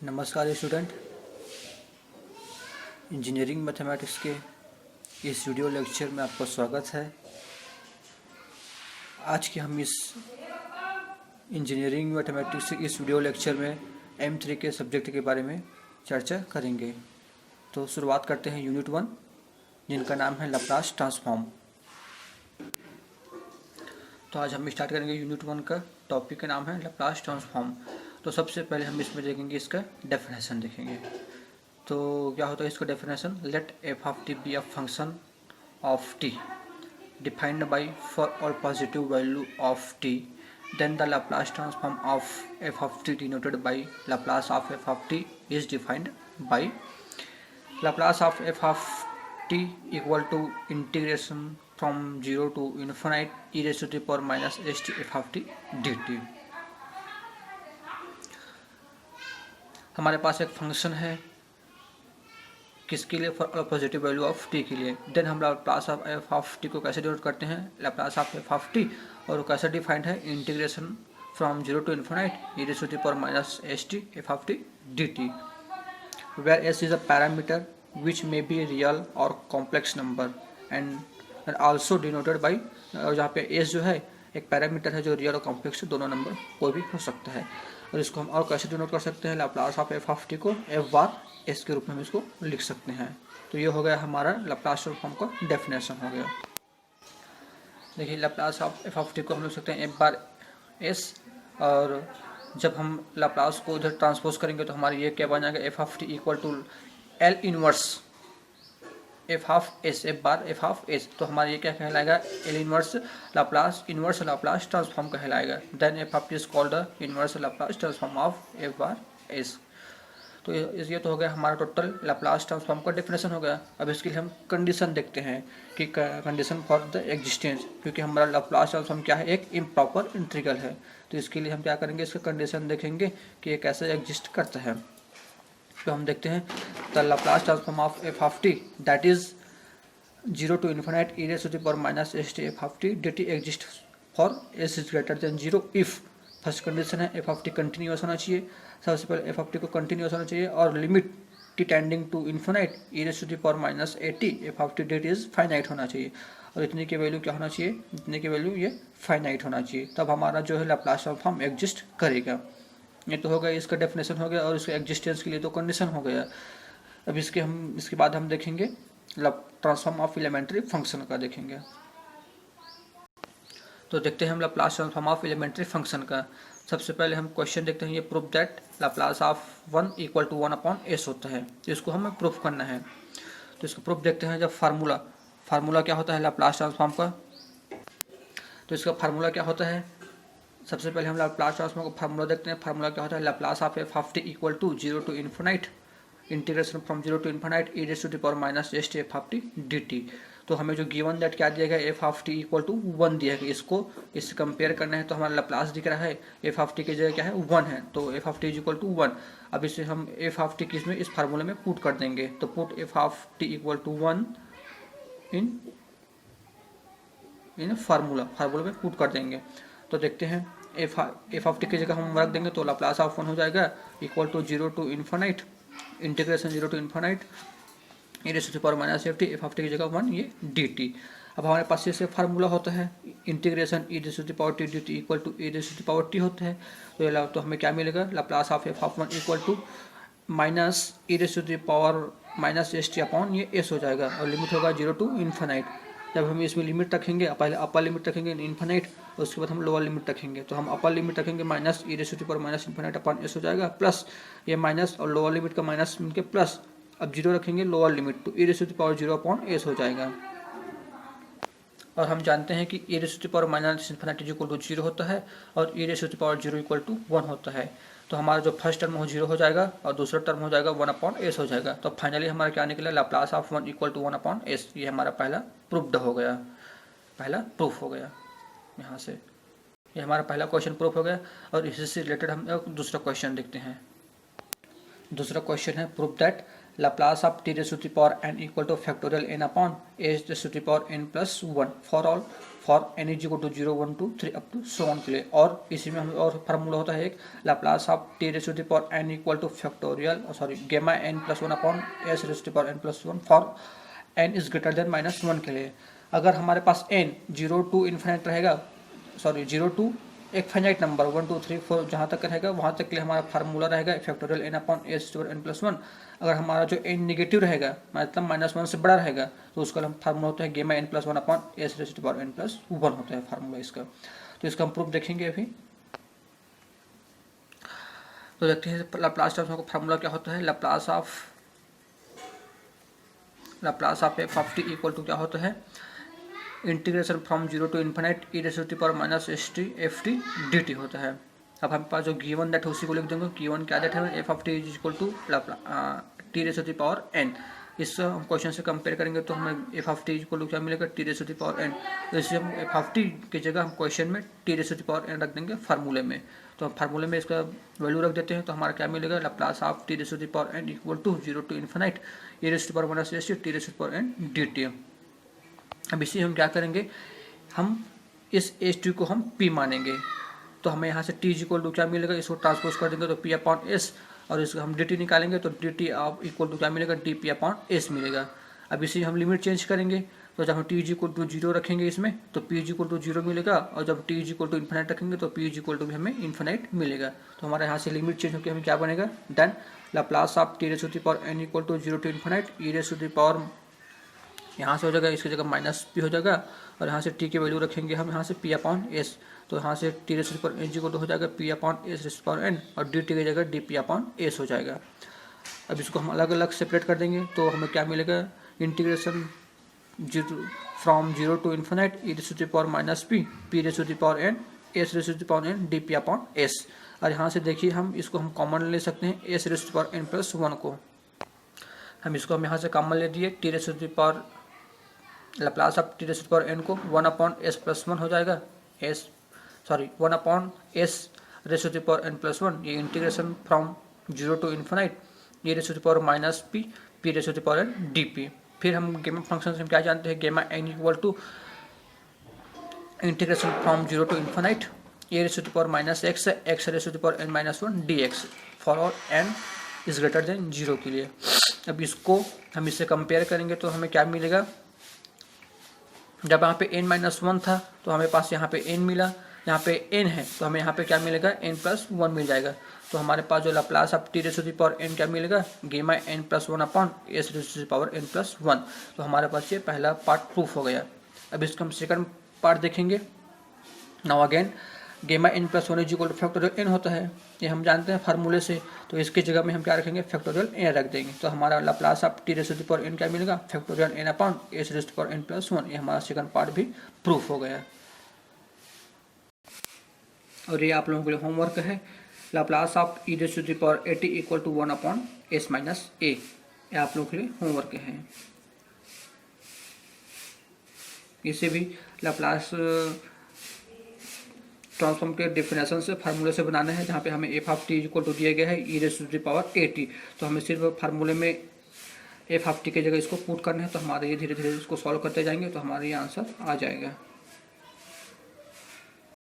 नमस्कार student, engineering mathematics के इस वीडियो लेक्चर में आपका स्वागत है। आज के हम इस इंजीनियरिंग मैथमेटिक्स के इस वीडियो लेक्चर में M3 के सब्जेक्ट के बारे में चर्चा करेंगे। तो शुरुआत करते हैं यूनिट 1, जिनका नाम है लैप्लास ट्रांसफॉर्म। तो आज हम स्टार्ट करेंगे यूनिट 1 का टॉपिक का नाम है लैप्लास ट्रांसफॉर्म। तो सबसे पहले हम इसमें देखेंगे इसका डेफिनेशन देखेंगे। तो क्या होता है इसका definition? Let f of t be a function of t defined by for all positive value of t, then the Laplace transform of F of t denoted by Laplace of F of T is defined by Laplace of F of T equal to integration from 0 to infinite e raised to the power minus st f of t dt। हमारे पास एक function है किसके लिए? For positive value of T के लिए। Then हम Laplace of F of t को कैसे डिनोट करते हैं? Laplace of F of T, और वो कैसे डिफाइंड है? Integration from 0 to infinite e raised to the power minus st f of t dt, where s is a parameter which may be real or complex number and also denoted by, जहाँ पे s जो है एक parameter है जो real और complex दोनों number कोई भी हो सकता है। और इसको हम और कैसे डिनोट कर सकते हैं? Laplace of F of t को एफ बार एस के रूप में हम इसको लिख सकते हैं। तो ये हो गया हमारा लाप्लास ट्रांसफॉर्म का डेफिनेशन हो गया। देखिए Laplace of F of t को हम लिख सकते हैं एफ बार एस, और जब हम लाप्लास को इधर ट्रांसपोज करेंगे तो हमारा ये क्या बन जाएगा? F of T equal to L inverse f of s, f bar f of s. तो हमारा ये क्या कहलाएगा? एल इनवर्स लाप्लास ट्रांसफॉर्म कहलाएगा। Then f of T is called the inverse Laplace transform of f bar s. तो ये तो हो गया हमारा टोटल लाप्लास ट्रांसफॉर्म का डेफिनेशन हो गया। अब इसके लिए हम कंडीशन देखते हैं कि कंडीशन फॉर द एग्जिस्टेंस, क्योंकि हमारा लाप्लास ट्रांसफॉर्म क्या है? एक इम्प्रॉपर इंटीग्रल है। तो इसके लिए हम क्या करेंगे? इसका कंडीशन देखेंगे कि ये कैसे एग्जिस्ट करता है। तो हम देखते हैं the Laplace transform of F of T that is 0 to infinite e raised to the power minus st f of t dt exist for s is greater than 0 इफ। फर्स्ट कंडीशन है F of t continuous होना चाहिए। सबसे पहले f of t को continuous होना चाहिए और limit t tending to infinite e raised to the power minus at f of t डेट इज फाइनाइट होना चाहिए। और इतने की वैल्यू क्या होना चाहिए? इतने की वैल्यू ये फाइनाइट होना चाहिए, तब हमारा जो है लाप्लास ट्रांसफॉर्म एग्जिस्ट करेगा। ये तो हो गया इसका डेफिनेशन हो गया, और इसके एग्जिस्टेंस के लिए तो कंडीशन हो गया। अब इसके बाद हम देखेंगे ट्रांसफॉर्म ऑफ एलिमेंट्री फंक्शन का देखेंगे। तो देखते हैं हम Laplace transform of elementary function का। सबसे पहले हम क्वेश्चन देखते हैं, ये proof that Laplace of 1 equal to 1 upon s होता है। तो इसको हमें प्रूफ करना है। तो इसको प्रूफ देखते हैं। जब फार्मूला क्या होता है लाप्लास ट्रांसफॉर्म का? तो इसका फार्मूला क्या होता है? सबसे पहले हम लाप्लास ट्रांसफॉर्म का फार्मूला देखते हैं। फार्मूला क्या होता है? Laplace of F of T equal to 0 to infinite integration from 0 to infinite e raised to the power minus st f of t dt। तो हमें जो गिवन दैट क्या दिया गया? F of T equal to 1 दिया गया। इससे compare करना है तो हमारा लाप्लास दिख रहा है, एफ ऑफ टी की जगह क्या है? 1 है, तो f of T is equal to 1। अब इसे हम एफ ऑफ टी किस में? इस फार्मूले में पुट कर देंगे। तो put f of T equal to 1 in formula में पुट कर देंगे। तो देखते हैं एफ ऑफ टी की जगह हम रख देंगे तो लाप्लास ऑफ 1 हो जाएगा equal to 0 to infinite integration 0 to infinite e raised to the power minus ft F of T की जगह 1 ये dt। अब हमारे पास ये फार्मूला होता है integration e raised to the power t dt equal to e raised to the power t होता है। तो हमें क्या मिलेगा? Laplace of F of 1 equal to minus e raised to the power minus st upon ये s हो जाएगा, और लिमिट होगा 0 to infinite। जब हम इसमें लिमिट रखेंगे, पहले अपर लिमिट रखेंगे इन्फिनाइट, और उसके बाद हम लोअर लिमिट रखेंगे। तो हम अपर लिमिट रखेंगे minus E raise to the power minus infinite upon S हो जाएगा, प्लस ये माइनस और लोअर लिमिट का माइनस मिलके प्लस। अब 0 रखेंगे लोअर लिमिट, तो E raise to the power 0 upon S हो जाएगा। और हम जानते हैं कि E raise to the power minus infinite equal to 0 होता है और E raise to the power 0 equal to 1 होता है। तो हमारा जो फर्स्ट टर्म हो 0 हो जाएगा और दूसरा टर्म हो जाएगा 1 अपॉन एस हो जाएगा। तो फाइनली हमारा क्या निकला? Laplace of 1 equal to 1 upon S. ये हमारा पहला प्रूफ हो गया यहाँ से। ये हमारा पहला क्वेश्चन प्रूफ हो गया। और इसी से रिलेटेड हम दूसरा क्वेश्चन देखते हैं। दूसरा क्वेश्चन है proof that Laplace of t raised to the power n equal to factorial n upon a raised to the power n plus 1 for n is equal to 0, 1, 2, 3 up to so on के लिए। और इसी में हम और formula होता है एक Laplace of t raised to the power n equal to factorial gamma n plus 1 upon s raised to the power n plus 1 for n is greater than -1 के लिए। अगर हमारे पास n 0 to इन्फिनिट रहेगा, 0 to एक finite number 1, 2, 3, 4 जहाँ तक रहेगा वहाँ तक के लिए हमारा फार्मूला रहेगा factorial n upon S to n plus 1। अगर हमारा जो n निगेटिव रहेगा मतलब -1 से बड़ा रहेगा तो उसका हम फार्मूला होता है gamma n plus 1 upon S raise to power n plus 1 होता है फार्मूला इसका। तो इसका हम प्रूफ देखेंगे अभी। तो देखते हैं लाप्लास ट्रांसफॉर्म का फार्मूला क्या होता है। Laplace of F of T equal to क्या होता है, integration from 0 to infinite E raise to the power minus S T F T D T होता है। अब हमारे पास जो गिवन दैट है उसी को लिख देंगे। गिवन क्या दैट है, F of T is equal to T raise to the power N. इससे हम क्वेश्चन से कंपेयर करेंगे तो हमें F of T equal to क्या मिलेगा, T raise to the power N. तो इससे हम एफ ऑफ टी की जगह हम क्वेश्चन में T raise to the power N रख देंगे फार्मूले में। तो हम फार्मूले में इसका वैल्यू रख देते हैं तो हमारा क्या मिलेगा, Laplace of T raise to the power N equal to 0 to infinite E raise to the power minus S T T raise to the power N D T. अब इसी हम क्या करेंगे, हम इस एस टी को हम पी मानेंगे। तो हमें यहाँ से टी इक्वल टू क्या मिलेगा, इसको ट्रांसपोज कर देंगे तो पी अपॉन एस, और इसको हम डी टी निकालेंगे तो डी टी इक्वल टू क्या मिलेगा, डी पी अपॉन एस मिलेगा। अब इसी हम लिमिट चेंज करेंगे तो जब हम टी इक्वल टू 0 रखेंगे इसमें तो पी इक्वल टू 0 मिलेगा, और जब टी इक्वल टू इन्फिनिट रखेंगे तो पी इक्वल टू भी हमें इन्फिनिट मिलेगा। तो हमारे यहाँ से लिमिट चेंज होकर हमें क्या बनेगा, then Laplace of T raise to the power N equal to 0 to infinite E raise to the power, यहाँ से हो जाएगा इसकी जगह माइनस पी हो जाएगा, और यहाँ से टी की वैल्यू रखेंगे हम यहाँ से पी अपॉन एस। तो यहाँ से T raise to the power N equal to हो जाएगा P upon S raise to the power N, और डी टी की जगह डी पी अपॉन एस हो जाएगा। अब इसको हम अलग अलग सेपरेट कर देंगे तो हमें क्या मिलेगा, integration from 0 to infinite E raise to the power minus P raise to the power N S raise to the power N D P upon S. और यहाँ से देखिए हम इसको हम कॉमन ले सकते हैं S raise to the power N plus 1 को, हम इसको हम यहाँ से कॉमन ले दिए, T raise to the power Laplace of T raise to the power N को 1 अपॉन एस प्लस 1 हो जाएगा, 1 upon S raise to the power N plus 1। ये इंटीग्रेशन फ्रॉम 0 टू इन्फिनिट ये raise to the power minus P raise to the power N D P. फिर हम गेमा function से हम क्या जानते हैं, gamma N equal to integration from 0 to infinite E raise to the power minus X raise to the power N minus 1 D X for all N is greater than 0 के लिए। अब इसको हम इससे कंपेयर करेंगे तो हमें क्या मिलेगा, जब यहाँ पे n माइनस 1 था तो हमें पास यहाँ पे n मिला, यहाँ पे n है तो हमें यहाँ पे क्या मिलेगा, n प्लस 1 मिल जाएगा। तो हमारे पास जो Laplace of T raise to the power n क्या मिलेगा, gamma n plus 1 upon S raise to the power n plus 1। तो हमारे पास ये पहला पार्ट प्रूफ हो गया। अब इसका हम सेकंड पार्ट देखेंगे। नाउ अगेन गेमा n plus 1 is equal two factorial n होता है, ये हम जानते हैं फार्मूले से। तो इसकी जगह में हम क्या रखेंगे, फैक्टोरियल n रख देंगे। तो हमारा Laplace of T raise to the power n क्या मिलेगा, factorial n upon S raise to the power n plus 1। ये हमारा सेकंड पार्ट भी प्रूफ हो गया। और ये आप लोगों के लिए होमवर्क है, Laplace of e raise to the power A t equal to 1 upon s minus a. ये आप लोगों के लिए होमवर्क है। इसे भी लाप्लास ट्रांसफॉर्म के डेफिनेशन से फार्मूले से बनाना है, जहाँ पे हमें F of T equal to दिया गया है E raise to the power A T. तो हमें सिर्फ फार्मूले में एफ ऑफ टी की जगह इसको पुट करना है। तो हमारे ये धीरे धीरे इसको सॉल्व करते जाएंगे तो हमारा ये आंसर आ जाएगा।